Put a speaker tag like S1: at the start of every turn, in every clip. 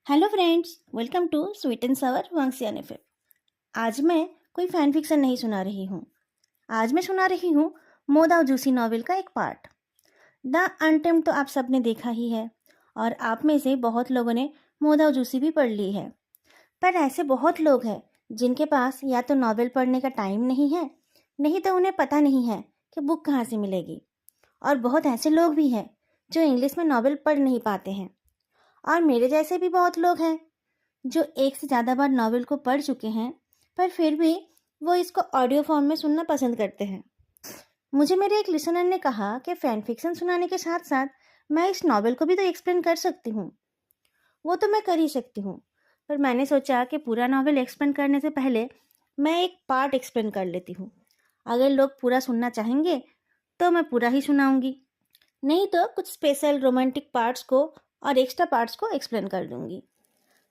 S1: Hello friends, welcome to sweet and sour वांगसियान FM. आज मैं कोई फैन फिक्शन नहीं सुना रही हूँ। आज मैं सुना रही हूँ मोदाव जूसी नॉवेल का एक पार्ट। द अनटेम्ड तो आप सबने देखा ही है और आप में से बहुत लोगों ने मोदाव जूसी भी पढ़ ली है। पर ऐसे बहुत लोग हैं जिनके पास या तो नॉवेल पढ़ने का टाइम नहीं है, नहीं तो उन्हें पता नहीं है कि बुक कहाँ से मिलेगी। और बहुत ऐसे लोग भी हैं जो इंग्लिश में नॉवेल पढ़ नहीं पाते हैं। और मेरे जैसे भी बहुत लोग हैं जो एक से ज़्यादा बार नॉवेल को पढ़ चुके हैं, पर फिर भी वो इसको ऑडियो फॉर्म में सुनना पसंद करते हैं। मुझे मेरे एक लिसनर ने कहा कि फैन फिक्शन सुनाने के साथ साथ मैं इस नॉवेल को भी तो एक्सप्लेन कर सकती हूँ। वो तो मैं कर ही सकती हूँ, पर मैंने सोचा कि पूरा नॉवेल एक्सप्लेन करने से पहले मैं एक पार्ट एक्सप्लेन कर लेती हूँ। अगर लोग पूरा सुनना चाहेंगे तो मैं पूरा ही सुनाऊंगी, नहीं तो कुछ स्पेशल रोमांटिक पार्ट्स को और एक्स्ट्रा पार्ट्स को एक्सप्लेन कर दूंगी।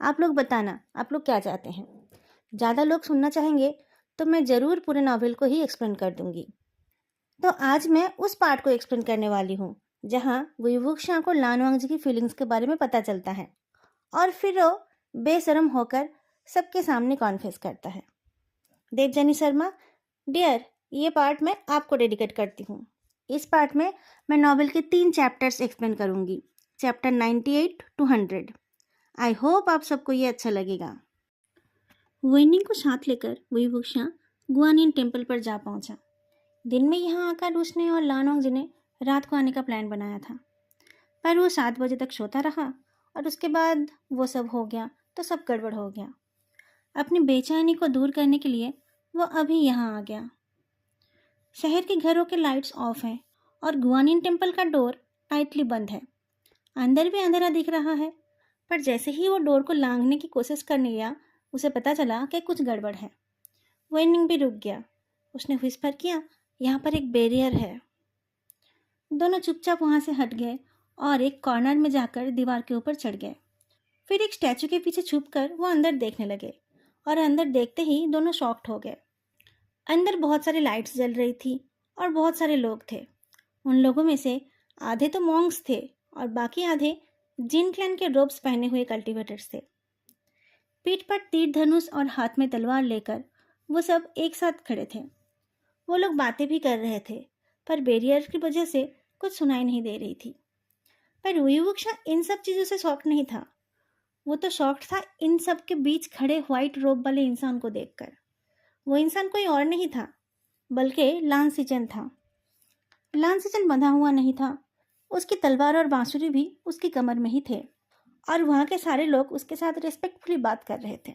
S1: आप लोग बताना, आप लोग क्या चाहते हैं? ज़्यादा लोग सुनना चाहेंगे तो मैं ज़रूर पूरे नॉवेल को ही एक्सप्लेन कर दूंगी। तो आज मैं उस पार्ट को एक्सप्लेन करने वाली हूँ जहाँ बुयुवुक्शा को लानवांगजी की फीलिंग्स के बारे में पता चलता है और फिर वो बेशरम होकर सबके सामने कॉन्फेस करता है। देवजानी शर्मा डियर, ये पार्ट मैं आपको डेडिकेट करती हूँ। इस पार्ट में मैं नॉवेल के 3 चैप्टर्स एक्सप्लेन करूँगी, चैप्टर 98 to 100। आई होप आप सबको ये अच्छा लगेगा। वेनिंग को साथ लेकर बुयुवुक्शा गुआनिन टेम्पल पर जा पहुंचा। दिन में यहाँ आकर उसने और लानोंगजी ने रात को आने का प्लान बनाया था, पर वो 7 बजे तक सोता रहा और उसके बाद वो सब हो गया तो सब गड़बड़ हो गया। अपनी बेचैनी को दूर करने के लिए वो अभी यहाँ आ गया। शहर के घरों के लाइट्स ऑफ हैं और गुआनिन टेम्पल का डोर टाइटली बंद है। अंदर भी अंधेरा दिख रहा है, पर जैसे ही वो डोर को लांघने की कोशिश करने गया उसे पता चला कि कुछ गड़बड़ है। वेनिंग भी रुक गया। उसने विस्पर किया, यहाँ पर एक बैरियर है। दोनों चुपचाप वहाँ से हट गए और एक कॉर्नर में जाकर दीवार के ऊपर चढ़ गए। फिर एक स्टैचू के पीछे छुपकर वो अंदर देखने लगे और अंदर देखते ही दोनों शॉक्ड हो गए। अंदर बहुत सारी लाइट्स जल रही थी और बहुत सारे लोग थे। उन लोगों में से आधे तो मॉन्क्स थे और बाकी आधे जिन क्लैन के रोब्स पहने हुए कल्टीवेटर्स थे। पीठ पर तीर धनुष और हाथ में तलवार लेकर वो सब एक साथ खड़े थे। वो लोग बातें भी कर रहे थे, पर बैरियर की वजह से कुछ सुनाई नहीं दे रही थी। पर बुयुवुक्शा इन सब चीज़ों से शॉक नहीं था। वो तो शॉक्ड था इन सब के बीच खड़े व्हाइट रोब वाले इंसान को देखकर। वो इंसान कोई और नहीं था बल्कि लान सिचन था। लान सिचन बंधा हुआ नहीं था, उसकी तलवार और बांसुरी भी उसकी कमर में ही थे और वहाँ के सारे लोग उसके साथ रिस्पेक्टफुली बात कर रहे थे।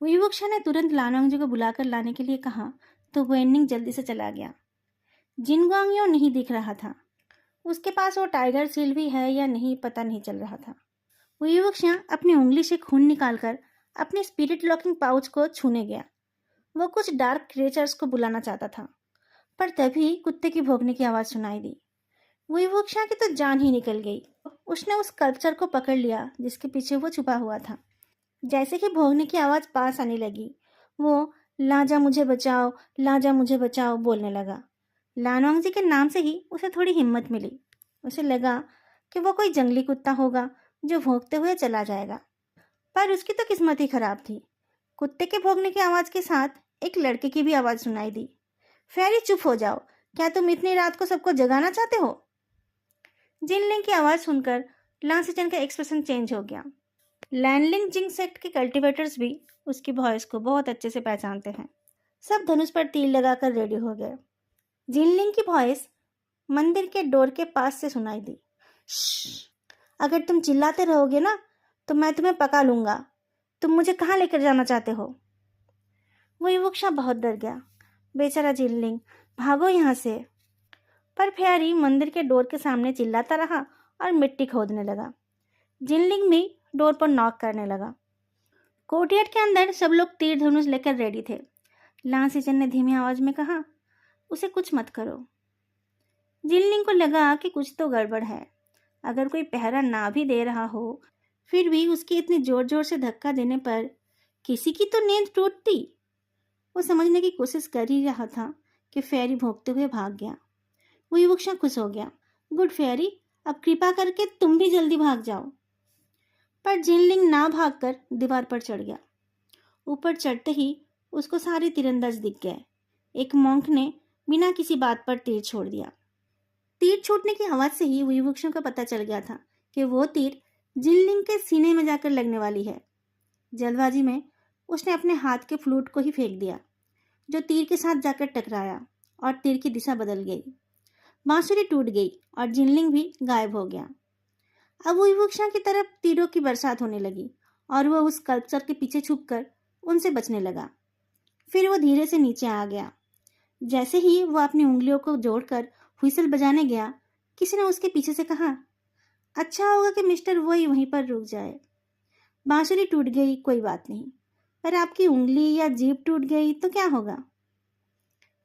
S1: बुयुवुक्शा ने तुरंत लानोंगजी को बुलाकर लाने के लिए कहा तो वेनिंग जल्दी से चला गया। जिनगुआंगयो नहीं दिख रहा था। उसके पास वो टाइगर सील भी है या नहीं पता नहीं चल रहा था। बुयुवुक्शा अपनी उंगली से खून निकालकर अपने स्पिरिट लॉकिंग पाउच को छूने गया। वो कुछ डार्क क्रिएचर्स को बुलाना चाहता था, पर तभी कुत्ते की भौंकने की आवाज़ सुनाई दी। बुयुवुक्शा की तो जान ही निकल गई। उसने उस स्कल्पचर को पकड़ लिया जिसके पीछे वो छुपा हुआ था। जैसे ही भौंकने की आवाज़ पास आने लगी, वो लाजा मुझे बचाओ, लाजा मुझे बचाओ बोलने लगा। लानोंगजी के नाम से ही उसे थोड़ी हिम्मत मिली। उसे लगा कि वो कोई जंगली कुत्ता होगा जो भौंकते हुए चला जाएगा, पर उसकी तो किस्मत ही खराब थी। कुत्ते के भौंकने की आवाज़ के साथ एक लड़के की भी आवाज़ सुनाई दी। फेरी चुप हो जाओ, क्या तुम इतनी रात को सबको जगाना चाहते हो? जिनलिंग की आवाज़ सुनकर लांसिचन का एक्सप्रेशन चेंज हो गया। लैनलिंग जिंग सेक्ट के कल्टीवेटर्स भी उसकी वॉइस को बहुत अच्छे से पहचानते हैं। सब धनुष पर तीर लगाकर रेडी हो गए। जिनलिंग की वॉइस मंदिर के डोर के पास से सुनाई दी। अगर तुम चिल्लाते रहोगे ना तो मैं तुम्हें पका लूंगा। तुम मुझे कहाँ लेकर जाना चाहते हो? बुयुवुक्शा बहुत डर गया। बेचारा जिनलिंग, भागो यहाँ से। पर फेरी मंदिर के डोर के सामने चिल्लाता रहा और मिट्टी खोदने लगा। जिनलिंग भी डोर पर नॉक करने लगा। कोर्टयार्ड के अंदर सब लोग तीर धनुष लेकर रेडी थे। लांसिचन ने धीमी आवाज में कहा, उसे कुछ मत करो। जिनलिंग को लगा कि कुछ तो गड़बड़ है। अगर कोई पहरा ना भी दे रहा हो, फिर भी उसकी इतनी जोर जोर से धक्का देने पर किसी की तो नींद टूटती। वो समझने की कोशिश कर ही रहा था कि फेरी भोंकते हुए भाग गया। बुयुवुक्शा खुश हो गया। गुड फेरी, अब कृपा करके तुम भी जल्दी भाग जाओ। पर जिनलिंग ना भागकर दीवार पर चढ़ गया। ऊपर चढ़ते ही उसको सारे तीरंदाज दिख गए। एक मॉन्क ने बिना किसी बात पर तीर छोड़ दिया। तीर छूटने की आवाज से ही विभूषण को पता चल गया था कि वो तीर जिनलिंग के सीने में जाकर लगने वाली है। जल्दबाजी में उसने अपने हाथ के फ्लूट को ही फेंक दिया, जो तीर के साथ जाकर टकराया और तीर की दिशा बदल गई। बांसुरी टूट गई और जिनलिंग भी गायब हो गया। अब विभूषण की तरफ तीरों की बरसात होने लगी और वह उस स्कल्पचर के पीछे छुपकर उनसे बचने लगा। फिर वो धीरे से नीचे आ गया। जैसे ही वह अपनी उंगलियों को जोड़कर हुइसल बजाने गया, किसी ने उसके पीछे से कहा, अच्छा होगा कि मिस्टर वही वहीं पर रुक जाए। बांसुरी टूट गई कोई बात नहीं, पर आपकी उंगली या जीभ टूट गई तो क्या होगा?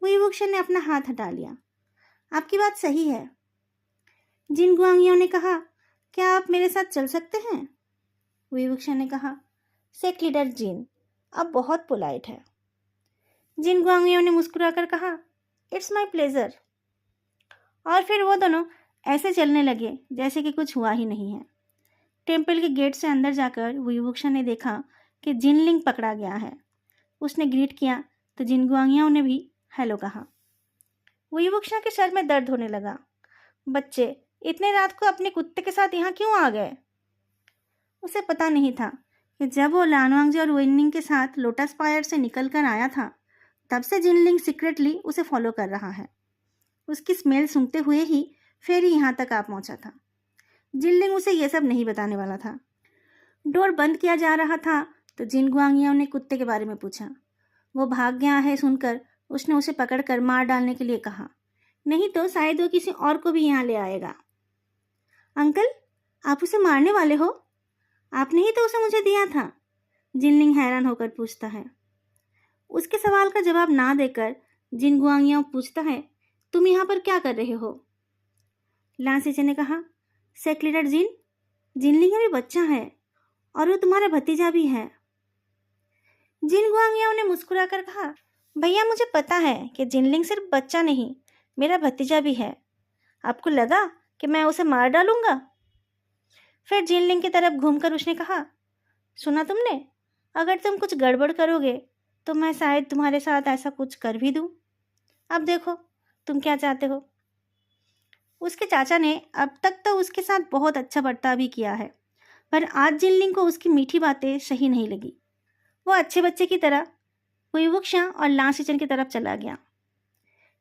S1: विभूषण ने अपना हाथ हटा लिया। आपकी बात सही है। जिन गुआंगियों ने कहा, क्या आप मेरे साथ चल सकते हैं? विभूषण ने कहा, सेक्ट लीडर जिन अब बहुत पोलाइट है। जिन गुआंगियों ने मुस्कुराकर कहा, इट्स माई प्लेजर। और फिर वो दोनों ऐसे चलने लगे जैसे कि कुछ हुआ ही नहीं है। टेम्पल के गेट से अंदर जाकर विभूषण ने देखा कि जिनलिंग पकड़ा गया है। उसने ग्रीट किया तो जिन गुआंगियों ने भी हेलो कहा। विभूषण के सर में दर्द होने लगा। बच्चे इतने रात को अपने कुत्ते के साथ यहाँ क्यों आ गए? उसे पता नहीं था कि जब वो लानवांगजी और विनिंग के साथ लोटस फायर से निकल कर आया था, तब से जिनलिंग सीक्रेटली उसे फॉलो कर रहा है। उसकी स्मेल सूंघते हुए ही फेरी यहाँ तक आ पहुंचा था। जिनलिंग उसे यह सब नहीं बताने वाला था। डोर बंद किया जा रहा था तो जिन गुआंगियों ने कुत्ते के बारे में पूछा। वो भाग गया है सुनकर उसने उसे पकड़कर मार डालने के लिए कहा, नहीं तो शायद वो किसी और को भी यहाँ ले आएगा। अंकल, आप उसे मारने वाले हो? आपने ही तो उसे मुझे दिया था। जिनलिंग हैरान होकर पूछता है। उसके सवाल का जवाब ना देकर जिन गुआंगियों पूछता है, तुम यहाँ पर क्या कर रहे हो? लांसीचे ने कहा, सेक्ट लीडर जिन, जिनलिंग अभी बच्चा है और वो तुम्हारा भतीजा भी है। जिन गुआंगियों ने मुस्कुराकर कहा, भैया मुझे पता है कि जिनलिंग सिर्फ बच्चा नहीं, मेरा भतीजा भी है। आपको लगा कि मैं उसे मार डालूंगा? फिर जिनलिंग की तरफ घूमकर उसने कहा, सुना तुमने? अगर तुम कुछ गड़बड़ करोगे तो मैं शायद तुम्हारे साथ ऐसा कुछ कर भी दूं। अब देखो तुम क्या चाहते हो। उसके चाचा ने अब तक तो उसके साथ बहुत अच्छा बर्ताव भी किया है, पर आज जिनलिंग को उसकी मीठी बातें सही नहीं लगी। वो अच्छे बच्चे की तरह विभूषण और लांसीचन की तरफ चला गया।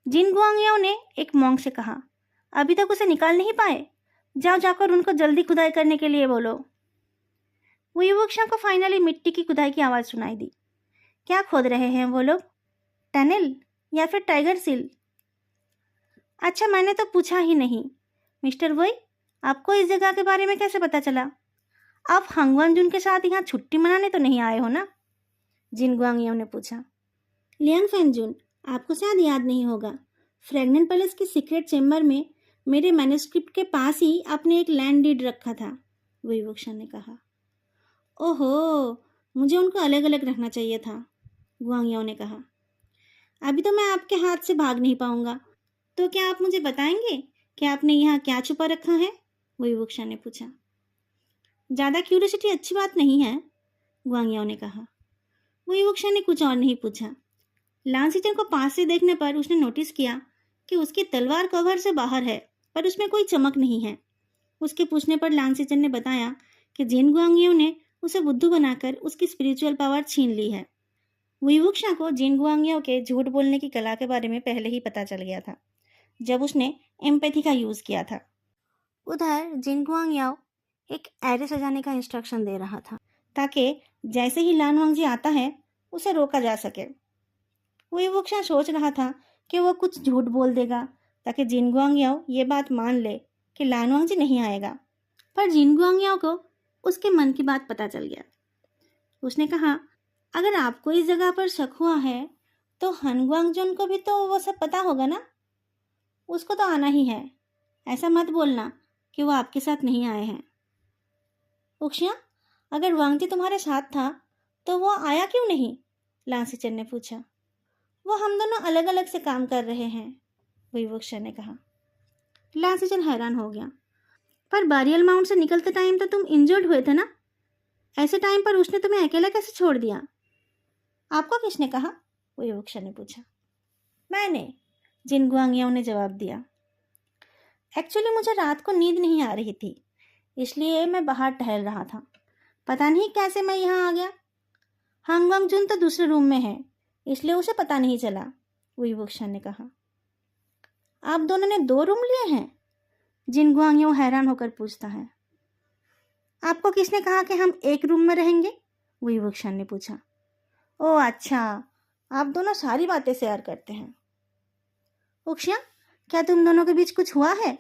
S1: जिन गुआंगियों ने एक मॉन्क से कहा, अभी तक उसे निकाल नहीं पाए? जाओ जाकर उनको जल्दी खुदाई करने के लिए बोलो। विभूषण को फाइनली मिट्टी की खुदाई की आवाज़ सुनाई दी। क्या खोद रहे हैं वो लोग? टनल या फिर टाइगर सील? अच्छा, मैंने तो पूछा ही नहीं। मिस्टर वोई, आपको इस जगह के बारे में कैसे पता चला? आप हंगवांगजुन के साथ यहाँ छुट्टी मनाने तो नहीं आए हो ना? जिन गुआंगियों ने पूछा। लियांग फैंगजुन, आपको शायद याद नहीं होगा, फ्रेगनेंट पैलेस की सीक्रेट चेम्बर में मेरे मैन्युस्क्रिप्ट के पास ही आपने एक लैंड डीड रखा था, विभूषण ने कहा। ओहो, मुझे उनको अलग अलग रखना चाहिए था, गुआंगियों ने कहा। अभी तो मैं आपके हाथ से भाग नहीं पाऊंगा, तो क्या आप मुझे बताएंगे कि आपने यहाँ क्या छुपा रखा है? विभूषण ने पूछा। ज़्यादा क्यूरियोसिटी अच्छी बात नहीं है, गुआंगियों ने कहा। विभूषण ने कुछ और नहीं पूछा। लांसीचन को पास से देखने पर उसने नोटिस किया कि उसकी तलवार कवर से बाहर है, पर उसमें कोई चमक नहीं है। उसके पूछने पर लांसीचन ने बताया कि जिन गुआंगियों ने उसे बुद्धू बनाकर उसकी स्पिरिचुअल पावर छीन ली है। विभूषण को जिन गुआंगियों के झूठ बोलने की कला के बारे में पहले ही पता चल गया था, जब उसने एम्पैथी का यूज़ किया था। उधर जिन गुआंगियों एक एरे सजाने का इंस्ट्रक्शन दे रहा था, ताकि जैसे ही लानवांगजी आता है उसे रोका जा सके। विभूषण सोच रहा था कि वह कुछ झूठ बोल देगा ताकि जिन गुआंगियों ये बात मान ले कि लानवांगजी नहीं आएगा, पर जिन गुआंगियों को उसके मन की बात पता चल गया। उसने कहा, अगर आपको इस जगह पर शक हुआ है तो हनग्वांगजुन को भी तो वो सब पता होगा ना? उसको तो आना ही है। ऐसा मत बोलना कि वो आपके साथ नहीं आए हैं। उक्षिया, अगर वांगजी तुम्हारे साथ था तो वो आया क्यों नहीं? लांसीचन ने पूछा। वो हम दोनों अलग अलग से काम कर रहे हैं, विभूषण ने कहा। लांसीचन हैरान हो गया। पर बारियल माउंट से निकलते टाइम तो तुम इंजर्ड हुए थे ना? ऐसे टाइम पर उसने तुम्हें अकेला कैसे छोड़ दिया? आपको किसने कहा? वही वुक्शा ने पूछा। मैंने, जिन गुआंगियाओं ने जवाब दिया। एक्चुअली मुझे रात को नींद नहीं आ रही थी, इसलिए मैं बाहर टहल रहा था। पता नहीं कैसे मैं यहाँ आ गया। हांगवांग जुन तो दूसरे रूम में है, इसलिए उसे पता नहीं चला, वही वुक्शा ने कहा। आप दोनों ने 2 रूम लिए हैं? जिन गुआंगियों हैरान होकर पूछता है। आपको किसने कहा कि हम एक रूम में रहेंगे? वही वुक्शा ने पूछा। ओह अच्छा, आप दोनों सारी बातें शेयर करते हैं। वुक्शा, क्या तुम दोनों के बीच कुछ हुआ है?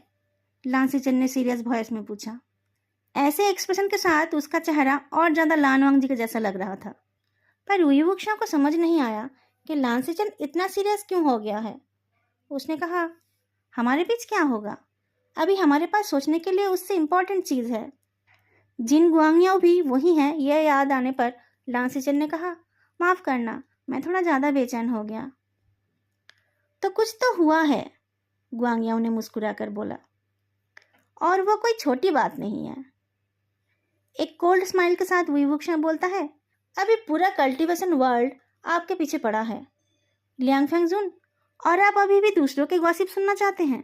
S1: लांसीचन ने सीरियस वॉइस में पूछा। ऐसे एक्सप्रेशन के साथ उसका चेहरा और ज्यादा लानवांग जी के जैसा लग रहा था। पर वही वुक्शा को समझ नहीं आया कि लांसीचन इतना सीरियस क्यों हो गया है। उसने कहा, हमारे बीच क्या होगा? अभी हमारे पास सोचने के लिए उससे इम्पोर्टेंट चीज है। जिन गुआंगियाओ भी वही हैं, यह याद आने पर लांसीचन ने कहा, माफ करना, मैं थोड़ा ज्यादा बेचैन हो गया। तो कुछ तो हुआ है, गुआंगियाओ ने मुस्कुराकर बोला, और वो कोई छोटी बात नहीं है। एक कोल्ड स्माइल के साथ वही वुक्शा बोलता है, अभी पूरा कल्टीवेशन वर्ल्ड आपके पीछे पड़ा है, लियांग फेंगजुन, और आप अभी भी दूसरों के गॉसिप सुनना चाहते हैं?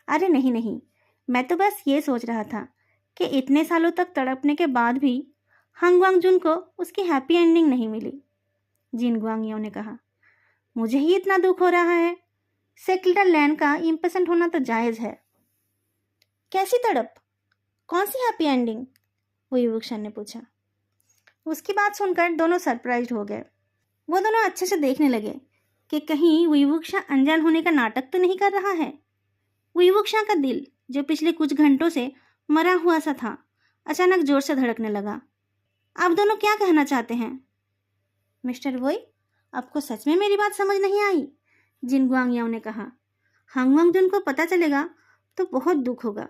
S1: अरे नहीं नहीं, मैं तो बस ये सोच रहा था कि इतने सालों तक तड़पने के बाद भी हांगवांग जुन को उसकी हैप्पी एंडिंग नहीं मिली, जिन गुआंगियों ने कहा। मुझे ही इतना दुख हो रहा है। सेटल्ड लैंड का इम्पेशेंट होना तो जायज है। कैसी तड़प? कौन सी हैप्पी एंडिंग? वही वुक्शा ने पूछा। उसकी बात सुनकर दोनों सरप्राइज हो गए। वो दोनों अच्छे से देखने लगे कि कहीं वही वुक्शा अनजान होने का नाटक तो नहीं कर रहा है। वही वुक्शा का दिल, जो पिछले कुछ घंटों से मरा हुआ सा था, अचानक जोर से धड़कने लगा। आप दोनों क्या कहना चाहते हैं? मिस्टर वोई, आपको सच में मेरी बात समझ नहीं आई, जिन गुआंगियाओ ने कहा। हांगवांग जुन को पता चलेगा तो बहुत दुख होगा।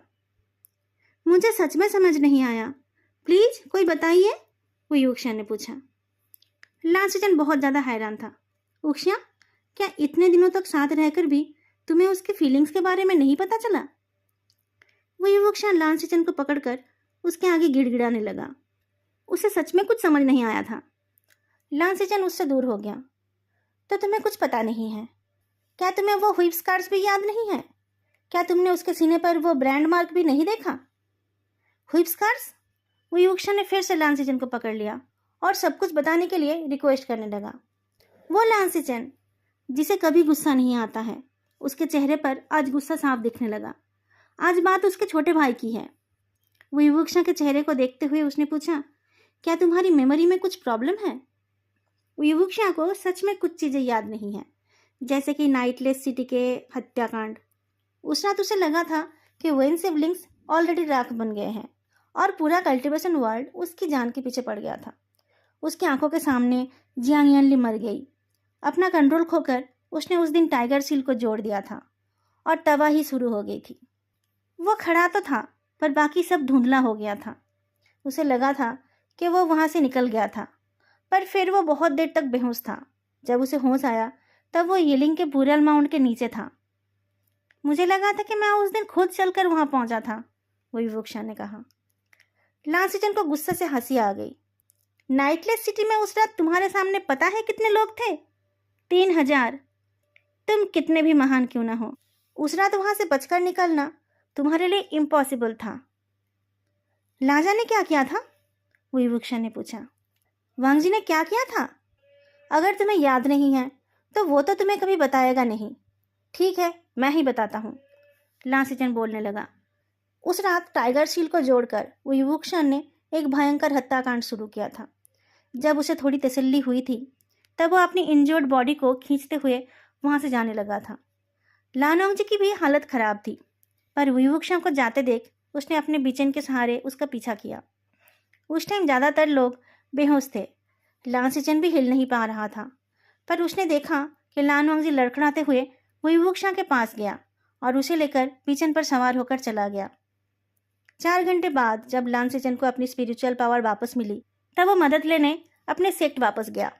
S1: मुझे सच में समझ नहीं आया, प्लीज कोई बताइए, वही वुक्शा ने पूछा। लांसीचन बहुत ज्यादा हैरान था। वुक्शा, क्या इतने दिनों तक साथ रहकर भी तुम्हें उसके फीलिंग्स के बारे में नहीं पता चला? वही वुक्शा लांसीचन को पकड़कर उसके आगे गिड़गिड़ाने लगा। उसे सच में कुछ समझ नहीं आया था। लांसीचन उससे दूर हो गया। तो तुम्हें कुछ पता नहीं है? क्या तुम्हें वो व्हीप स्कार्स भी याद नहीं है? क्या तुमने उसके सीने पर वो ब्रांड मार्क भी नहीं देखा? Whip scars? वही वुक्शा ने फिर से लांसीचन को पकड़ लिया और सब कुछ बताने के लिए रिक्वेस्ट करने लगा। वो लांसीचन जिसे कभी गुस्सा नहीं आता है, उसके चेहरे पर आज गुस्सा साफ दिखने लगा। आज बात उसके छोटे भाई की है। वही वुक्शा के चेहरे को देखते हुए उसने पूछा, क्या तुम्हारी मेमोरी में कुछ प्रॉब्लम है? वही वुक्शा को सच में कुछ चीजें याद नहीं है, जैसे कि नाइटलेस सिटी के हत्याकांड। उस रात उसे लगा था कि वेन सिबलिंग्स ऑलरेडी राख बन गए हैं और पूरा कल्टीवेशन वर्ल्ड उसकी जान के पीछे पड़ गया था। उसकी आंखों के सामने जियांग यानली मर गई। अपना कंट्रोल खोकर उसने उस दिन टाइगर सील को जोड़ दिया था और तबाही शुरू हो गई थी। वो खड़ा तो था, पर बाकी सब धुंधला हो गया था। उसे लगा था कि वो वहां से निकल गया था, पर फिर वो बहुत देर तक बेहोश था। जब उसे होश आया तब वो यिलिंग के बुरल माउंट के नीचे था। मुझे लगा था कि मैं उस दिन खुद चलकर वहां पहुंचा था, वही वुक्शा ने कहा। लांसीचन को गुस्से से हंसी आ गई। नाइटलेस सिटी में उस रात तुम्हारे सामने पता है कितने लोग थे? 3000। तुम कितने भी महान क्यों ना हो, उस रात वहां से बचकर निकलना तुम्हारे लिए इम्पॉसिबल था। लाजा ने क्या किया था? वही वुक्शा ने पूछा। वांग जी ने क्या किया था? अगर तुम्हें याद नहीं है तो वो तो तुम्हें कभी बताएगा नहीं। ठीक है, मैं ही बताता हूँ, लांसीचन बोलने लगा। उस रात टाइगर सील को जोड़कर वही वुक्शा ने एक भयंकर हत्याकांड शुरू किया था। जब उसे थोड़ी तसल्ली हुई थी तब वो अपनी इंजर्ड बॉडी को खींचते हुए वहां से जाने लगा था। लानोंग जी की भी हालत खराब थी, पर वही वुक्शा को जाते देख उसने अपने बिचन के सहारे उसका पीछा किया। उस टाइम ज़्यादातर लोग बेहोश थे। लांसीचन भी हिल नहीं पा रहा था, पर उसने देखा कि लानोंग जी लड़खड़ाते हुए वही वुक्शा के पास गया और उसे लेकर बिचन पर सवार होकर चला गया। 4 घंटे बाद जब लांसीचन को अपनी स्पिरिचुअल पावर वापस मिली तब वो मदद लेने अपने सेक्ट वापस गया।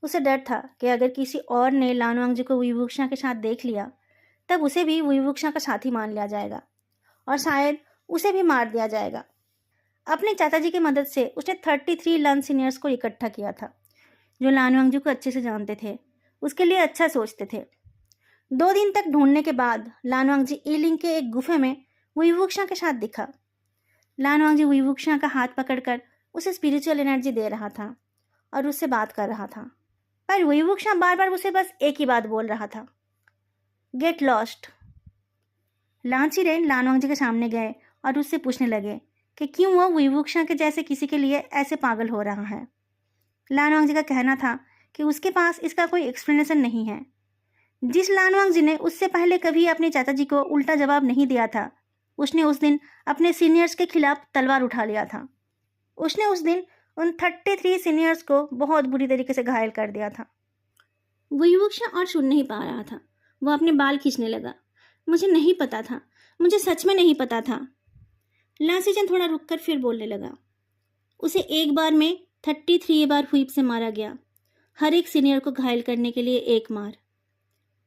S1: उसे डर था कि अगर किसी और ने लानोंग जी को वही वुक्शा के साथ देख लिया तब उसे भी वही वुक्शा का साथी मान लिया जाएगा और शायद उसे भी मार दिया जाएगा। अपने चाचा जी की मदद से उसने 33 लन सीनियर्स को इकट्ठा किया था, जो लान वांगजू को अच्छे से जानते थे, उसके लिए अच्छा सोचते थे। 2 दिन तक ढूंढने के बाद लान वांगजी ईलिंग के एक गुफे में वुईवुक्शा के साथ दिखा। लान वांगजी वुईवुक्शा का हाथ पकड़कर उसे स्पिरिचुअल एनर्जी दे रहा था और उससे बात कर रहा था, पर वुईवुक्शा बार बार उसे बस एक ही बात बोल रहा था, गेट लॉस्ट। लान चिरेन लान वांगजी के सामने गए और उससे पूछने लगे कि क्यों वो वुईवुक्शा के जैसे किसी के लिए ऐसे पागल हो रहा है। लान वांगजी का कहना था कि उसके पास इसका कोई एक्सप्लेनेशन नहीं है। जिस लान वांगजी ने उससे पहले कभी अपने चाचा जी को उल्टा जवाब नहीं दिया था, उसने उस दिन अपने सीनियर्स के खिलाफ तलवार उठा लिया था। उसने उस दिन उन 33 सीनियर्स को बहुत बुरी तरीके से घायल कर दिया था। वुईवुक्शा और सुन नहीं पा रहा था। वो अपने बाल खींचने लगा। मुझे नहीं पता था, मुझे सच में नहीं पता था। लासीचन थोड़ा रुककर फिर बोलने लगा। उसे एक बार में 33 बार व्हीप से मारा गया, हर एक सीनियर को घायल करने के लिए एक मार।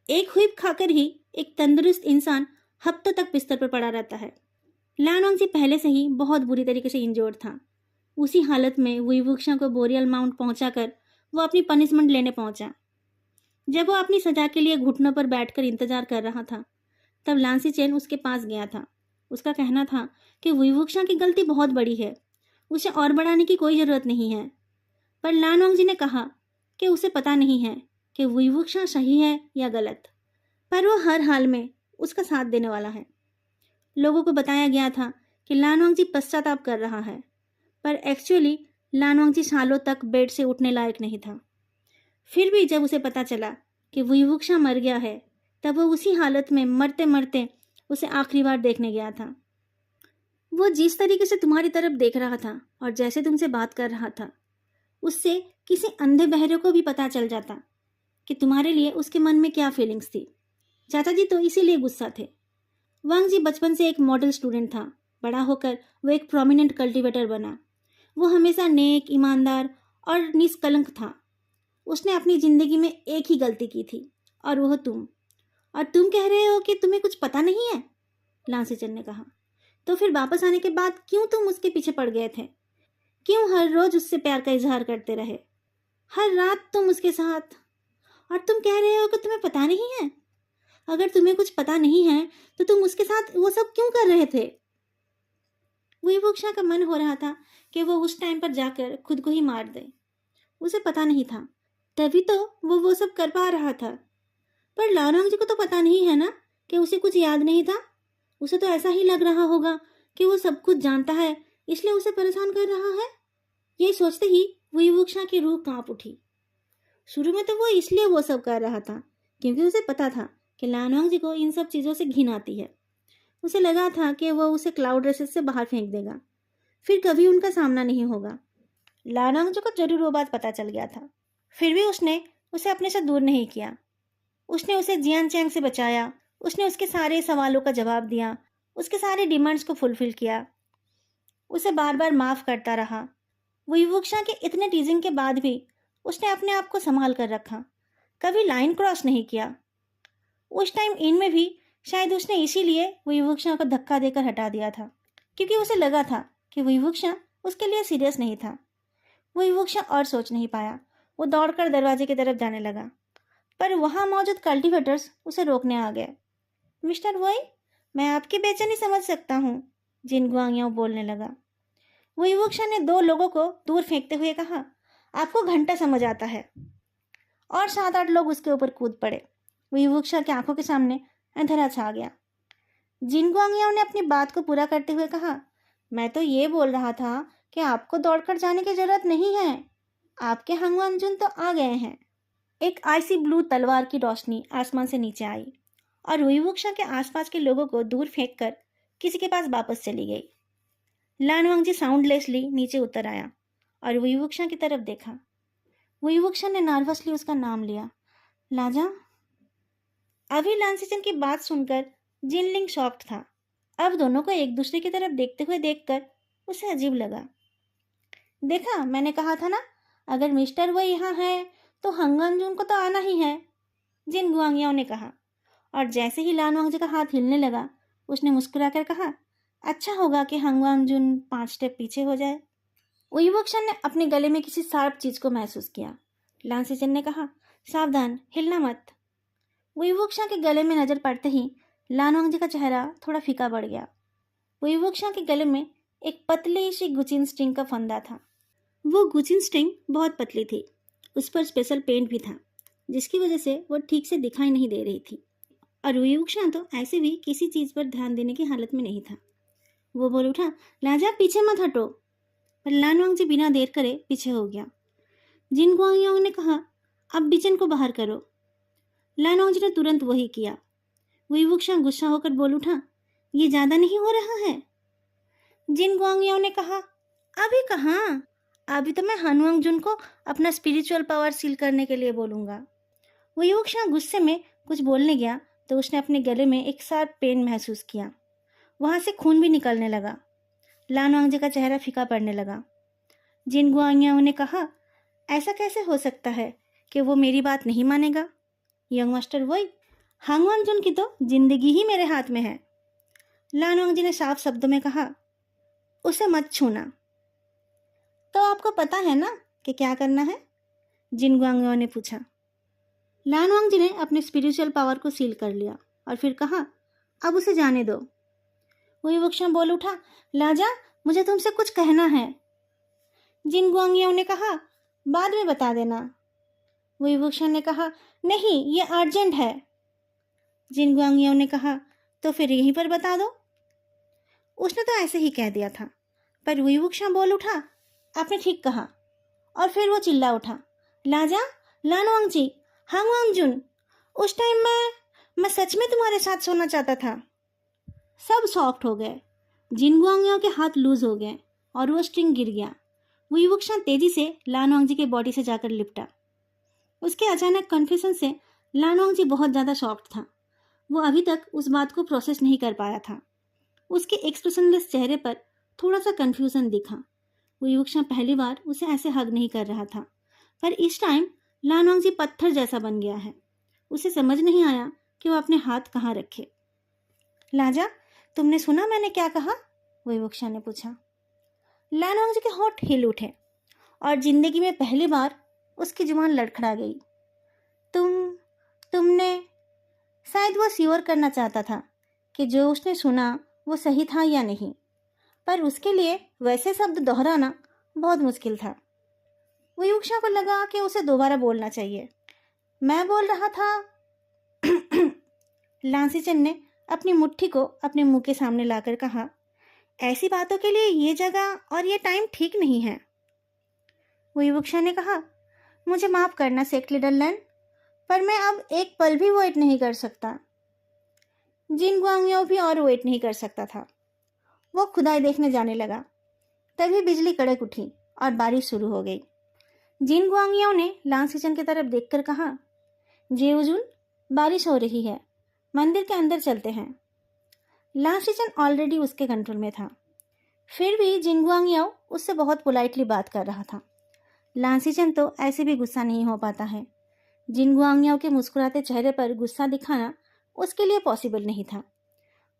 S1: एक व्हीप खाकर ही एक तंदुरुस्त इंसान हफ्तों तक बिस्तर पर पड़ा रहता है। लान वांगजी पहले से ही बहुत बुरी तरीके से इंजोर्ड था। उसी हालत में वुईवुक्शा को बोरियल माउंट पहुंचाकर वो अपनी पनिशमेंट लेने पहुंचा। जब वो अपनी सजा के लिए घुटनों पर बैठकर इंतजार कर रहा था, तब लांसीचेन उसके पास गया था। उसका कहना था कि वुईवुक्शा की गलती बहुत बड़ी है, उसे और बढ़ाने की कोई ज़रूरत नहीं है। पर लान वांगजी ने कहा कि उसे पता नहीं है कि वुईवुक्शा सही है या गलत, पर वो हर हाल में उसका साथ देने वाला है। लोगों को बताया गया था कि लान वांगजी पश्चाताप कर रहा है, पर एक्चुअली लान वांगजी सालों तक बेड से उठने लायक नहीं था। फिर भी जब उसे पता चला कि वुईवुक्शा मर गया है, तब वो उसी हालत में मरते मरते उसे आखिरी बार देखने गया था। वो जिस तरीके से तुम्हारी तरफ देख रहा था और जैसे तुमसे बात कर रहा था, उससे किसी अंधे बहरे को भी पता चल जाता कि तुम्हारे लिए उसके मन में क्या फीलिंग्स थी। चाचा जी तो इसीलिए गुस्सा थे। वांगजी बचपन से एक मॉडल स्टूडेंट था। बड़ा होकर वो एक प्रोमिनेंट कल्टीवेटर बना। वो हमेशा नेक, ईमानदार और निष्कलंक था। उसने अपनी जिंदगी में एक ही गलती की थी, और वह तुम। और तुम कह रहे हो कि तुम्हें कुछ पता नहीं है, लांसीचन ने कहा। तो फिर वापस आने के बाद क्यों तुम उसके पीछे पड़ गए थे? क्यों हर रोज उससे प्यार का इजहार करते रहे? हर रात तुम उसके साथ, और तुम कह रहे हो कि तुम्हें पता नहीं है? अगर तुम्हें कुछ पता नहीं है तो तुम उसके साथ वो सब क्यों कर रहे थे? वुईवुक्शा का मन हो रहा था कि वो उस टाइम पर जाकर खुद को ही मार दे। उसे पता नहीं था, तभी तो वो सब कर पा रहा था। पर लान वांगजी को तो पता नहीं है ना कि उसे कुछ याद नहीं था। उसे तो ऐसा ही लग रहा होगा कि वो सब कुछ जानता है, इसलिए उसे परेशान कर रहा है। ये सोचते ही वुईवुक्शा की रूह कांप उठी। शुरू में तो वो इसलिए वो सब कर रहा था क्योंकि उसे पता था कि लान वांगजी को इन सब चीज़ों से घिन आती है। उसे लगा था कि वह उसे क्लाउड रेसेस से बाहर फेंक देगा, फिर कभी उनका सामना नहीं होगा। लान वांगजी को जरूर वो बात पता चल गया था, फिर भी उसने उसे अपने से दूर नहीं किया। उसने उसे जियान चैंग से बचाया। उसने उसके सारे सवालों का जवाब दिया, उसके सारे डिमांड्स को फुलफिल किया, उसे बार बार माफ़ करता रहा। वुईवुक्शा के इतने टीजिंग के बाद भी उसने अपने आप को संभाल कर रखा, कभी लाइन क्रॉस नहीं किया। उस टाइम इन में भी शायद उसने इसीलिए वुईवुक्शा को धक्का देकर हटा दिया था, क्योंकि उसे लगा था कि वुईवुक्शा उसके लिए सीरियस नहीं था। वुईवुक्शा और सोच नहीं पाया। वो दौड़कर दरवाजे की तरफ जाने लगा, पर वहाँ मौजूद कल्टीवेटर्स उसे रोकने आ गए। मिस्टर वोई, मैं आपकी बेचैनी समझ सकता हूँ, जिन गुआंगियाओं बोलने लगा। वुईवुक्शा ने 2 लोगों को दूर फेंकते हुए कहा, आपको घंटा समझ आता है। और 7-8 लोग उसके ऊपर कूद पड़े। वुईवुक्शा की आंखों के सामने अंधेरा छा गया। जिन गुआंगियाओं ने अपनी बात को पूरा करते हुए कहा, मैं तो ये बोल रहा था कि आपको दौड़कर जाने की जरूरत नहीं है, आपके हंगवांगजुन तो आ गए हैं। एक आइसी ब्लू तलवार की रोशनी आसमान से नीचे आई और वुईवुक्शा के आसपास के लोगों को दूर फेंककर किसी के पास वापस चली गई। लान वांगजी साउंडलेसली नीचे उतर आया और वुईवुक्शा की तरफ देखा। वुईवुक्शा ने नर्वसली उसका नाम लिया, लाजा। अभी लांसीचन की बात सुनकर जिनलिंग शॉक्ड था। अब दोनों को एक दूसरे की तरफ देखते हुए देखकर उसे अजीब लगा। देखा, मैंने कहा था ना, अगर मिस्टर वो यहाँ है तो हंगवांगजुन को तो आना ही है, जिन गुआंगियाओं ने कहा। और जैसे ही लान वांगजी का हाथ हिलने लगा, उसने मुस्कुराकर कहा, अच्छा होगा कि हंगवांग जुन 5 स्टेप पीछे हो जाए। उइवुक्शन ने अपने गले में किसी शार्प चीज को महसूस किया। लांसीचन ने कहा, सावधान, हिलना मत। उइवुक्शा के गले में नजर पड़ते ही लानवांगजी का चेहरा थोड़ा फीका पड़ गया। उइवुक्शा के गले में एक पतली सी गुचिन स्ट्रिंग का फंदा था। वो गुचिन स्ट्रिंग बहुत पतली थी। उस पर स्पेशल पेंट भी था, जिसकी वजह से वो ठीक से दिखाई नहीं दे रही थी। और उइवुक्शा तो ऐसे भी किसी चीज पर ध्यान देने की हालत में नहीं था। वो बोल उठा, लाजा पीछे मत हटो। पर लानवांगजी बिना देर करे पीछे हो गया। जिन गुआंगयांग ने कहा, अब बिचन को बाहर करो। लानवांगजी ने तुरंत वही किया। उइवुक्शा गुस्सा होकर बोल उठा, ये ज्यादा नहीं हो रहा है? जिन गुआंगयांग ने कहा, अभी कहाँ, अभी तो मैं हानुआंग जुन को अपना स्पिरिचुअल पावर सील करने के लिए बोलूंगा। उइवुक्शा गुस्से में कुछ बोलने गया तो उसने अपने गले में एक शार्प पेन महसूस किया। वहां से खून भी निकलने लगा। लानवांगजी का चेहरा फीका पड़ने लगा। जिन गुआंगयांग ने कहा, ऐसा कैसे हो सकता है कि वो मेरी बात नहीं मानेगा? यंग मास्टर वही, हांगवांग जुन की तो जिंदगी ही मेरे हाथ में है। लानवांगजी ने साफ शब्दों में कहा, उसे मत छूना। तो आपको पता है ना कि क्या करना है? जिन गुआंगयांग ने पूछा। लानवांगजी ने अपने स्पिरिचुअल पावर को सील कर लिया और फिर कहा, अब उसे जाने दो। उइवुक्शा बोल उठा, लाजा, मुझे तुमसे कुछ कहना है। जिन गुआंगयांग ने कहा, बाद में बता देना। उइवुक्शा ने कहा, नहीं, ये अर्जेंट है। जिन गुआंगयांग ने कहा, तो फिर यहीं पर बता दो। उसने तो ऐसे ही कह दिया था, पर उइवुक्शा बोल उठा, आपने ठीक कहा। और फिर वो चिल्ला उठा, लाजा, लानवांगजी, हांगवांग जुन, उस टाइम मैं सच में तुम्हारे साथ सोना चाहता था। सब सॉफ्ट हो गए। जिन गुआंगयांग के हाथ लूज हो गए और वो स्ट्रिंग गिर गया। उइवुक्शा तेजी से लानवांगजी के बॉडी से जाकर लिपटा। उसके अचानक कन्फेशन से लानवांगजी बहुत ज़्यादा शॉक्ड था। वो अभी तक उस बात को प्रोसेस नहीं कर पाया था। उसके एक्सप्रेशनलेस चेहरे पर थोड़ा सा कन्फ्यूजन दिखा। उइवुक्शा पहली बार उसे ऐसे हग नहीं कर रहा था, पर इस टाइम लानवांगजी पत्थर जैसा बन गया है। उसे समझ नहीं आया कि वो अपने हाथ कहाँ रखे। लाजा, तुमने सुना मैंने क्या कहा? उइवुक्शा ने पूछा। लानवांगजी के होंठ हिल उठे और जिंदगी में पहली बार उसकी जुबान लड़खड़ा गई। तुमने शायद वो श्योर करना चाहता था कि जो उसने सुना वो सही था या नहीं, पर उसके लिए वैसे शब्द दोहराना बहुत मुश्किल था। उइवुक्शा को लगा कि उसे दोबारा बोलना चाहिए। मैं बोल रहा था। लांसीचन ने अपनी मुट्ठी को अपने मुंह के सामने लाकर कहा, ऐसी बातों के लिए ये जगह और ये टाइम ठीक नहीं है। उइवुक्शा ने कहा, मुझे माफ करना सेक्ट लीडर लैन, पर मैं अब एक पल भी वेट नहीं कर सकता। जिन गुआंगयांग भी और वेट नहीं कर सकता था। वो खुदाई देखने जाने लगा। तभी बिजली कड़क उठी और बारिश शुरू हो गई। जिन गुआंगयांग ने लांसीचन की तरफ देखकर कहा, जेउजुन, बारिश हो रही है, मंदिर के अंदर चलते हैं। लांसीचन ऑलरेडी उसके कंट्रोल में था, फिर भी जिन गुआंगयांग उससे बहुत पोलाइटली बात कर रहा था। लांसीचन तो ऐसे भी गुस्सा नहीं हो पाता है। जिन गुआंगयांग के मुस्कुराते चेहरे पर गुस्सा दिखाना उसके लिए पॉसिबल नहीं था।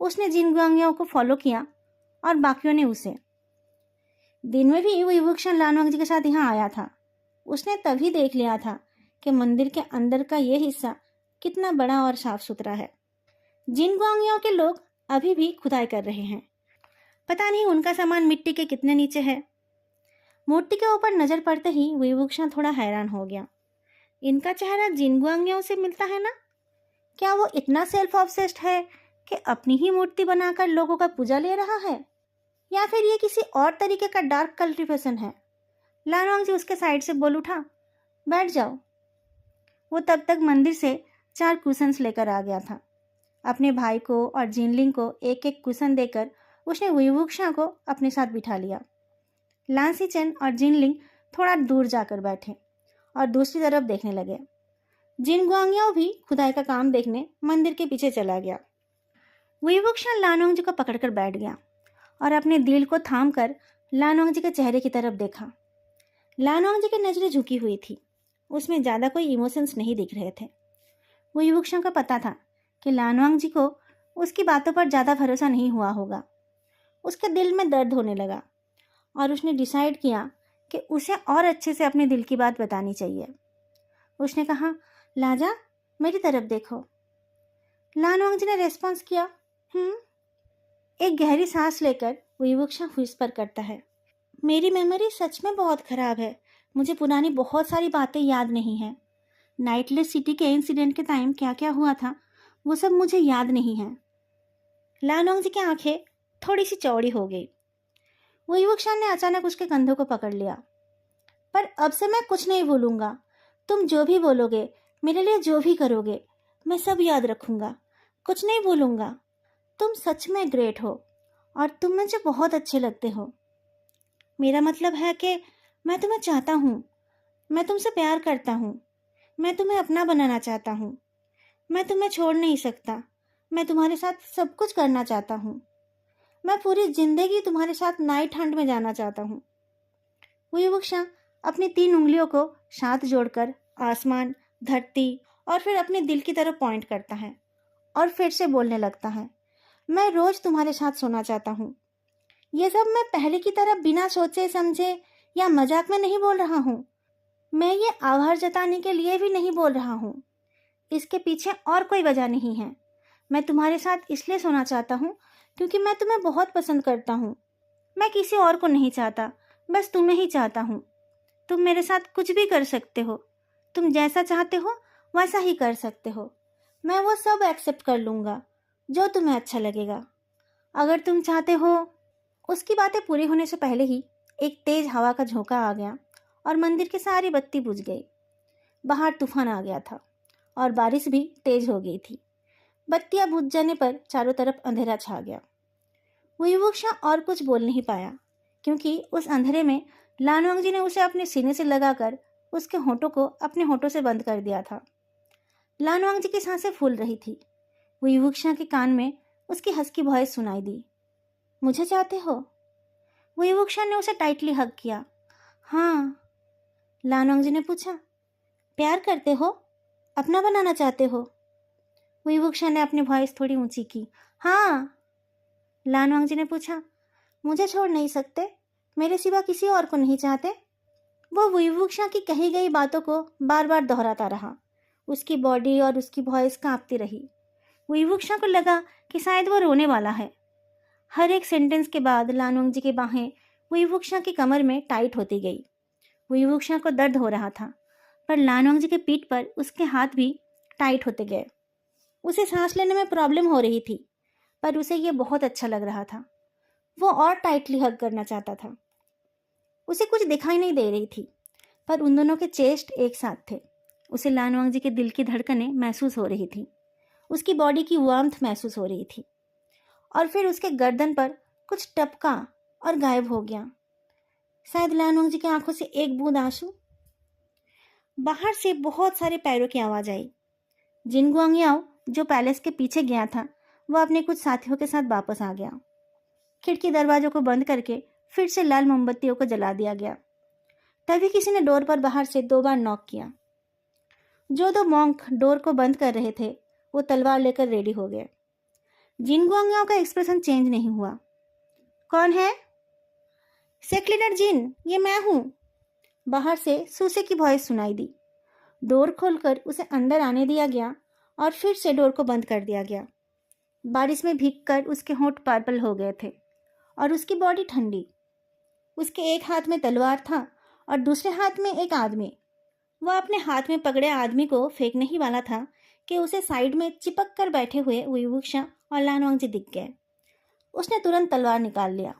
S1: उसने जिन गुआंगयांग को फॉलो किया और बाकियों ने उसे। दिन में भी उइवुक्शा लानवांगजी के साथ यहाँ आया था। उसने तभी देख लिया था कि मंदिर के अंदर का ये हिस्सा कितना बड़ा और साफ सुथरा है। जिन गुआंगयांग के लोग अभी भी खुदाई कर रहे हैं। पता नहीं उनका सामान मिट्टी के कितने नीचे है। मूर्ति के ऊपर नजर पड़ते ही उइवुक्शा थोड़ा हैरान हो गया। इनका चेहरा जिन गुआंगयांग से मिलता है ना? क्या वो इतना सेल्फ ऑब्सेस्ड है कि अपनी ही मूर्ति बनाकर लोगों का पूजा ले रहा है, या फिर ये किसी और तरीके का डार्क कल्टिवेशन है? लानवांगजी उसके साइड से बोल उठा, बैठ जाओ। वो तब तक मंदिर से 4 कुशन्स लेकर आ गया था। अपने भाई को और जिनलिंग को एक एक कुशन देकर उसने उइवुक्शा को अपने साथ बिठा लिया। लांसीचन और जिनलिंग थोड़ा दूर जाकर बैठे और दूसरी तरफ देखने लगे। जिन गुआंगयांग भी खुदाई का काम देखने मंदिर के पीछे चला गया। उइवुक्शा लानवांगजी को पकड़कर बैठ गया और अपने दिल को थाम कर लानवांगजी के चेहरे की तरफ देखा। लानवांगजी की नजरें झुकी हुई थी। उसमें ज़्यादा कोई इमोशंस नहीं दिख रहे थे। उइवुक्शा को पता था कि लानवांगजी को उसकी बातों पर ज़्यादा भरोसा नहीं हुआ होगा। उसके दिल में दर्द होने लगा और उसने डिसाइड किया कि उसे और अच्छे से अपने दिल की बात बतानी चाहिए। उसने कहा, लाजा मेरी तरफ देखो। लानवांगजी ने रेस्पॉन्स किया, एक गहरी सांस लेकर विवुक्षा व्हिस्पर करता है, मेरी मेमोरी सच में बहुत ख़राब है। मुझे पुरानी बहुत सारी बातें याद नहीं हैं। नाइटलेस सिटी के इंसिडेंट के टाइम क्या क्या हुआ था वो सब मुझे याद नहीं है। लानवांगजी की आंखें थोड़ी सी चौड़ी हो गई। विवुक्षा ने अचानक उसके कंधों को पकड़ लिया। पर अब से मैं कुछ नहीं भूलूंगा। तुम जो भी बोलोगे, मेरे लिए जो भी करोगे, मैं सब याद रखूंगा, कुछ नहीं भूलूंगा। तुम सच में ग्रेट हो और तुम मुझे बहुत अच्छे लगते हो। मेरा मतलब है कि मैं तुम्हें चाहता हूँ, मैं तुमसे प्यार करता हूँ, मैं तुम्हें अपना बनाना चाहता हूँ, मैं तुम्हें छोड़ नहीं सकता, मैं तुम्हारे साथ सब कुछ करना चाहता हूँ, मैं पूरी जिंदगी तुम्हारे साथ नाइट हंट में जाना चाहता हूँ। विवुक्षा अपनी 3 उंगलियों को साथ जोड़कर आसमान, धरती और फिर अपने दिल की तरफ पॉइंट करता है और फिर से बोलने लगता है, मैं रोज तुम्हारे साथ सोना चाहता हूँ। ये सब मैं पहले की तरह बिना सोचे समझे या मजाक में नहीं बोल रहा हूँ। मैं ये आभार जताने के लिए भी नहीं बोल रहा हूँ। इसके पीछे और कोई वजह नहीं है। मैं तुम्हारे साथ इसलिए सोना चाहता हूँ क्योंकि मैं तुम्हें बहुत पसंद करता हूँ। मैं किसी और को नहीं चाहता, बस तुम्हें ही चाहता हूँ। तुम मेरे साथ कुछ भी कर सकते हो, तुम जैसा चाहते हो वैसा ही कर सकते हो। मैं वो सब एक्सेप्ट कर लूँगा जो तुम्हें अच्छा लगेगा, अगर तुम चाहते हो। उसकी बातें पूरी होने से पहले ही एक तेज हवा का झोंका आ गया और मंदिर की सारी बत्ती बुझ गई। बाहर तूफान आ गया था और बारिश भी तेज हो गई थी। बत्तियां बुझ जाने पर चारों तरफ अंधेरा छा गया। विवुक्षा और कुछ बोल नहीं पाया क्योंकि उस अंधेरे में लानवांगजी ने उसे अपने सीने से लगाकर उसके होठों को अपने होठों से बंद कर दिया था। लानवांगजी की सांसें फूल रही थी। विवुक्षा के कान में उसकी हस्की वॉइस सुनाई दी, मुझे चाहते हो? विवुक्षा ने उसे टाइटली हग किया। हाँ। लानवांगजी ने पूछा, प्यार करते हो? अपना बनाना चाहते हो? विवुक्षा ने अपनी वॉइस थोड़ी ऊंची की। हाँ। लानवांगजी ने पूछा, मुझे छोड़ नहीं सकते? मेरे सिवा किसी और को नहीं चाहते? वो विवुक्षा की कही गई बातों को बार बार दोहराता रहा। उसकी बॉडी और उसकी वॉइस कांपती रही। विवुक्षा को लगा कि शायद वो रोने वाला है। हर एक सेंटेंस के बाद लानवांगजी की बाहें विवुक्षा की कमर में टाइट होती गई। विवुक्षा को दर्द हो रहा था, पर लानवांगजी के पीठ पर उसके हाथ भी टाइट होते गए। उसे सांस लेने में प्रॉब्लम हो रही थी, पर उसे ये बहुत अच्छा लग रहा था। वो और टाइटली हग करना चाहता था। उसे कुछ दिखाई नहीं दे रही थी, पर उन दोनों के चेस्ट एक साथ थे। उसे लानवांगजी के दिल की धड़कनें महसूस हो रही थी, उसकी बॉडी की वार्मथ महसूस हो रही थी। और फिर उसके गर्दन पर कुछ टपका और गायब हो गया। शायद लानवांगजी की आंखों से एक बूंद आंसू। बाहर से बहुत सारे पैरों की आवाज आई। जिन गुआंगियाओ जो पैलेस के पीछे गया था, वह अपने कुछ साथियों के साथ वापस आ गया। खिड़की दरवाजों को बंद करके फिर से लाल मोमबत्तियों को जला दिया गया। तभी किसी ने डोर पर बाहर से 2 बार नॉक किया। जो 2 मॉन्क डोर को बंद कर रहे थे वो तलवार लेकर रेडी हो गए। जिन गुआंगियाओं का एक्सप्रेशन चेंज नहीं हुआ। कौन है? सेक्लिनर जिन, ये मैं हूं। बाहर से सूसे की वॉइस सुनाई दी। डोर खोलकर उसे अंदर आने दिया गया और फिर से डोर को बंद कर दिया गया। बारिश में भीगकर उसके होंठ पर्पल हो गए थे और उसकी बॉडी ठंडी। उसके एक हाथ में तलवार था और दूसरे हाथ में एक आदमी। वह अपने हाथ में पकड़े आदमी को फेंकने ही वाला था कि उसे साइड में चिपक कर बैठे हुए विवुक्षा और लानवांगजी दिख गए। उसने तुरंत तलवार निकाल लिया,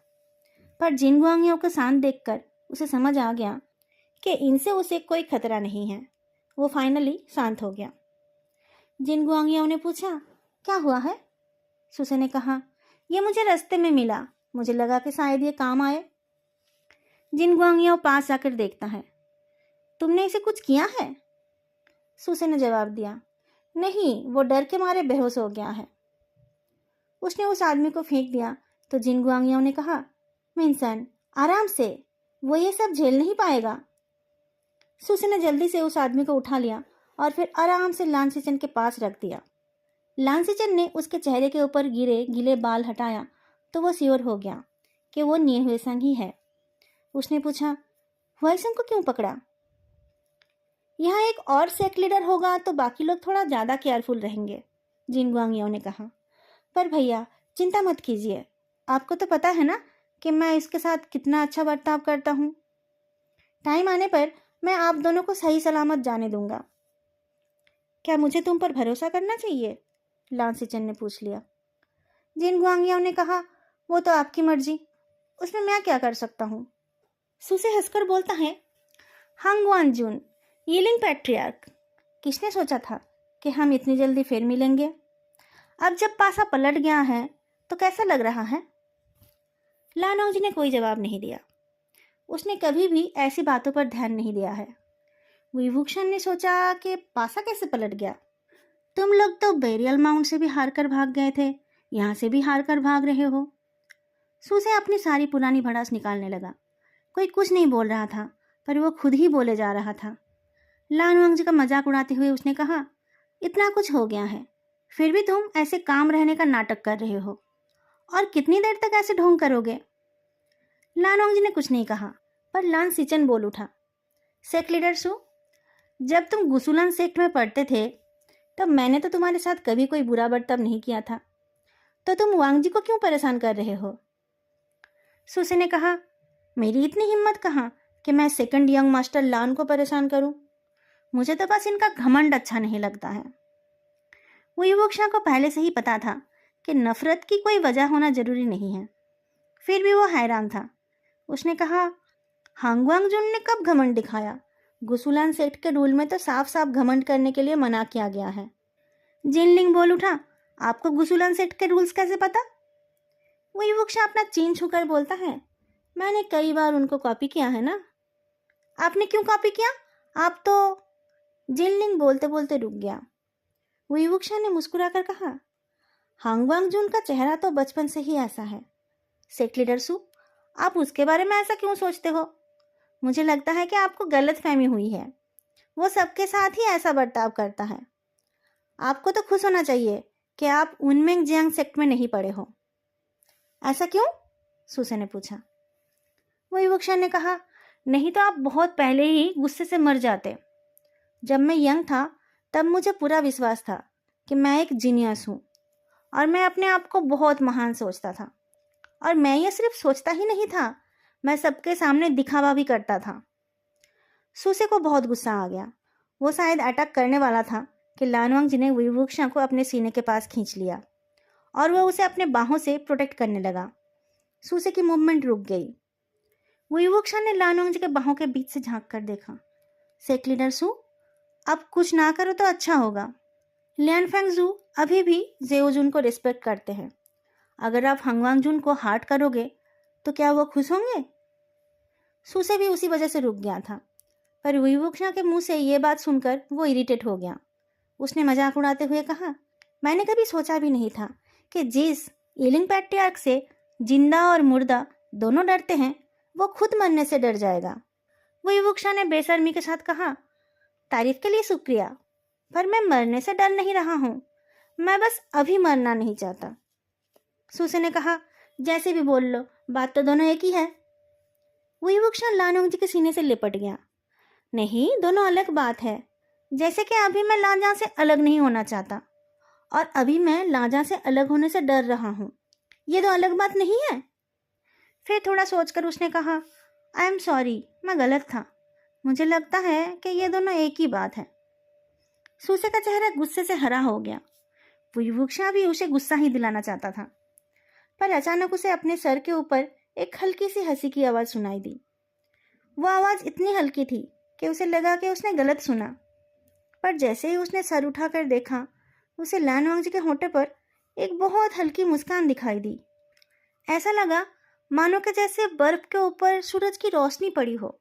S1: पर जिन गुआंगियों को शांत देखकर उसे समझ आ गया कि इनसे उसे कोई खतरा नहीं है। वो फाइनली शांत हो गया। जिन गुआंगियों ने पूछा, क्या हुआ है? सुसे ने कहा, यह मुझे रास्ते में मिला, मुझे लगा कि शायद ये काम आए। जिन गुआंगियों पास आकर देखता है, तुमने इसे कुछ किया है? सुसे ने जवाब दिया, नहीं, वो डर के मारे बेहोश हो गया है। उसने उस आदमी को फेंक दिया तो जिन गुआंगियों ने कहा, मिनसन आराम से, वो ये सब झेल नहीं पाएगा। सुसे ने जल्दी से उस आदमी को उठा लिया और फिर आराम से लानसिचन के पास रख दिया। लानसिचन ने उसके चेहरे के ऊपर गिरे गीले बाल हटाया तो वो श्योर हो गया कि वो निये हुए संग ही है। उसने पूछा, हुआइसंग को क्यों पकड़ा? यहाँ एक और सेक्ट लीडर होगा तो बाकी लोग थोड़ा ज़्यादा केयरफुल रहेंगे, जिन गुआंगियों ने कहा। पर भैया चिंता मत कीजिए, आपको तो पता है ना कि मैं इसके साथ कितना अच्छा बर्ताव करता हूँ। टाइम आने पर मैं आप दोनों को सही सलामत जाने दूंगा। क्या मुझे तुम पर भरोसा करना चाहिए? लान सिचन ने पूछ लिया। जिन गुआंगियों ने कहा, वो तो आपकी मर्जी, उसमें मैं क्या कर सकता हूँ। सुसे हंसकर बोलता है, हांगवान जून, यीलिंग पैट्रियार्क, किसने सोचा था कि हम इतनी जल्दी फिर मिलेंगे? अब जब पासा पलट गया है तो कैसा लग रहा है? लानोंग ने कोई जवाब नहीं दिया। उसने कभी भी ऐसी बातों पर ध्यान नहीं दिया है। विभूषण ने सोचा कि पासा कैसे पलट गया? तुम लोग तो बेरियल माउंट से भी हार कर भाग गए थे, यहाँ से भी हार कर भाग रहे हो। सूसे अपनी सारी पुरानी भड़ास निकालने लगा। कोई कुछ नहीं बोल रहा था, पर वो खुद ही बोले जा रहा था। लानवांग जी का मजाक उड़ाते हुए उसने कहा, इतना कुछ हो गया है, फिर भी तुम ऐसे काम रहने का नाटक कर रहे हो, और कितनी देर तक ऐसे ढोंग करोगे? लानवांग जी ने कुछ नहीं कहा, पर लान सिचन बोल उठा, सेक्ट लीडर सु, जब तुम गुसुलान सेक्ट में पढ़ते थे तब मैंने तो तुम्हारे साथ कभी कोई बुरा बर्ताव नहीं किया था, तो तुम वांग जी को क्यों परेशान कर रहे हो? सुसे ने कहा, मेरी इतनी हिम्मत कहाँ कि मैं सेकंड यंग मास्टर लान को परेशान करूं। मुझे तो बस इनका घमंड अच्छा नहीं लगता है। वुयुवुक्षा को पहले से ही पता था कि नफरत की कोई वजह होना जरूरी नहीं है, फिर भी वो हैरान था। उसने कहा, हांगवांग जुन ने कब घमंड दिखाया? गुसुलान सेक्ट के रूल में तो साफ साफ घमंड करने के लिए मना किया गया है। जिनलिंग बोल उठा, आपको गुसुलान सेक्ट के रूल्स कैसे पता? वुयुवुक्षा अपना चीन छूकर बोलता है, मैंने कई बार उनको कॉपी किया है ना। आपने क्यों कॉपी किया? आप तो... जिनलिंग बोलते बोलते रुक गया। वुयुवुक्षा ने मुस्कुराकर कहा, हांगवांग जुन का चेहरा तो बचपन से ही ऐसा है। सेक्ट लीडर सु, आप उसके बारे में ऐसा क्यों सोचते हो? मुझे लगता है कि आपको गलत फहमी हुई है। वो सबके साथ ही ऐसा बर्ताव करता है। आपको तो खुश होना चाहिए कि आप उनमेंग जियांग सेक्ट में नहीं पड़े हो। ऐसा क्यों? सुसे ने पूछा। वुयुवुक्षा ने कहा, नहीं तो आप बहुत पहले ही गुस्से से मर जाते। जब मैं यंग था तब मुझे पूरा विश्वास था कि मैं एक जीनियस हूँ, और मैं अपने आप को बहुत महान सोचता था। और मैं ये सिर्फ सोचता ही नहीं था, मैं सबके सामने दिखावा भी करता था। सुसे को बहुत गुस्सा आ गया। वो शायद अटैक करने वाला था कि लानवांग जी ने वुयुवुक्षा को अपने सीने के पास खींच लिया और वह उसे अपने बाहों से प्रोटेक्ट करने लगा। सुसे की मूवमेंट रुक गई। वुयुवुक्षा ने लानवांग जी के बाहों के बीच से झांक कर देखा। सेक्ट लीडर सु, अब कुछ ना करो तो अच्छा होगा। लियान फेंगजू अभी भी जेओजुन को रिस्पेक्ट करते हैं। अगर आप हांगवांग जुन को हार्ट करोगे तो क्या वो खुश होंगे? सुसे भी उसी वजह से रुक गया था, पर वुयुवुक्षा के मुंह से ये बात सुनकर वो इरिटेट हो गया। उसने मजाक उड़ाते हुए कहा, मैंने कभी सोचा भी नहीं था कि जिस यीलिंग पैट्रियार्क से जिंदा और मुर्दा दोनों डरते हैं, वो खुद मरने से डर जाएगा। वुयुवुक्षा ने बेशर्मी के साथ कहा, तारीफ के लिए शुक्रिया, पर मैं मरने से डर नहीं रहा हूँ, मैं बस अभी मरना नहीं चाहता। सुसे ने कहा, जैसे भी बोल लो, बात तो दोनों एक ही है। वुयुवुक्षा लानोंग जी के सीने से लिपट गया। नहीं, दोनों अलग बात है। जैसे कि अभी मैं लांजा से अलग नहीं होना चाहता, और अभी मैं लांजा से अलग होने से डर रहा हूँ। ये तो अलग बात नहीं है। फिर थोड़ा सोचकर उसने कहा, आई एम सॉरी, मैं गलत था। मुझे लगता है कि ये दोनों एक ही बात है। सुसे का चेहरा गुस्से से हरा हो गया। वुयुवुक्षा भी उसे गुस्सा ही दिलाना चाहता था, पर अचानक उसे अपने सर के ऊपर एक हल्की सी हंसी की आवाज़ सुनाई दी। वो आवाज़ इतनी हल्की थी कि उसे लगा कि उसने गलत सुना, पर जैसे ही उसने सर उठाकर देखा, उसे लानवांग जी के होंठे पर एक बहुत हल्की मुस्कान दिखाई दी। ऐसा लगा मानो कि जैसे बर्फ के ऊपर सूरज की रोशनी पड़ी हो।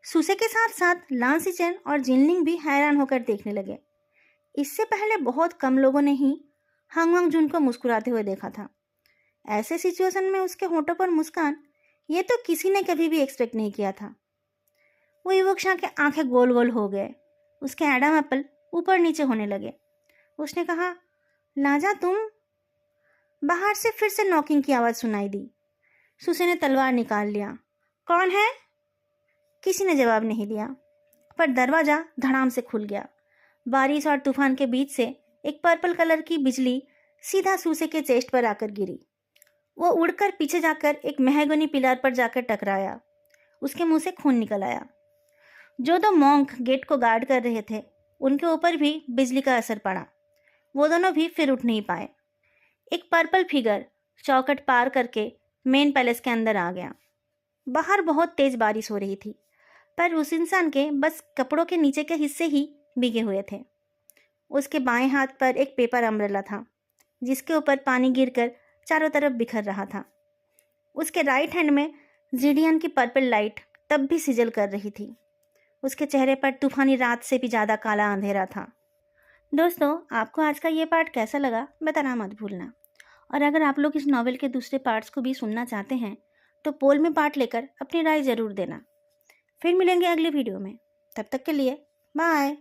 S1: सुसे के साथ साथ लान सिचेन और जिनलिंग भी हैरान होकर देखने लगे। इससे पहले बहुत कम लोगों ने ही हांगवांग जुन को मुस्कुराते हुए देखा था। ऐसे सिचुएशन में उसके होंठों पर मुस्कान, ये तो किसी ने कभी भी एक्सपेक्ट नहीं किया था। वुयुवुक्षा के आंखें गोल गोल हो गए। उसके एडम एप्पल ऊपर नीचे होने लगे। उसने कहा, लाजा तुम? बाहर से फिर से नॉकिंग की आवाज़ सुनाई दी। सूसे ने तलवार निकाल लिया। कौन है? किसी ने जवाब नहीं दिया, पर दरवाजा धड़ाम से खुल गया। बारिश और तूफान के बीच से एक पर्पल कलर की बिजली सीधा सूसे के चेस्ट पर आकर गिरी। वो उड़कर पीछे जाकर एक मेहगनी पिलर पर जाकर टकराया। उसके मुंह से खून निकल आया। जो दो मॉन्क गेट को गार्ड कर रहे थे, उनके ऊपर भी बिजली का असर पड़ा। वो दोनों भी फिर उठ नहीं पाए। एक पर्पल फिगर चौखट पार करके मेन पैलेस के अंदर आ गया। बाहर बहुत तेज बारिश हो रही थी, पर उस इंसान के बस कपड़ों के नीचे के हिस्से ही भीगे हुए थे। उसके बाएं हाथ पर एक पेपर अम्ब्रेला था, जिसके ऊपर पानी गिरकर चारों तरफ बिखर रहा था। उसके राइट हैंड में जीडियन की पर्पल लाइट तब भी सिजल कर रही थी। उसके चेहरे पर तूफानी रात से भी ज़्यादा काला अंधेरा था। दोस्तों, आपको आज का ये पार्ट कैसा लगा बताना मत भूलना। और अगर आप लोग इस नॉवेल के दूसरे पार्ट्स को भी सुनना चाहते हैं तो पोल में पार्ट लेकर अपनी राय ज़रूर देना। फिर मिलेंगे अगली वीडियो में। तब तक के लिए बाय।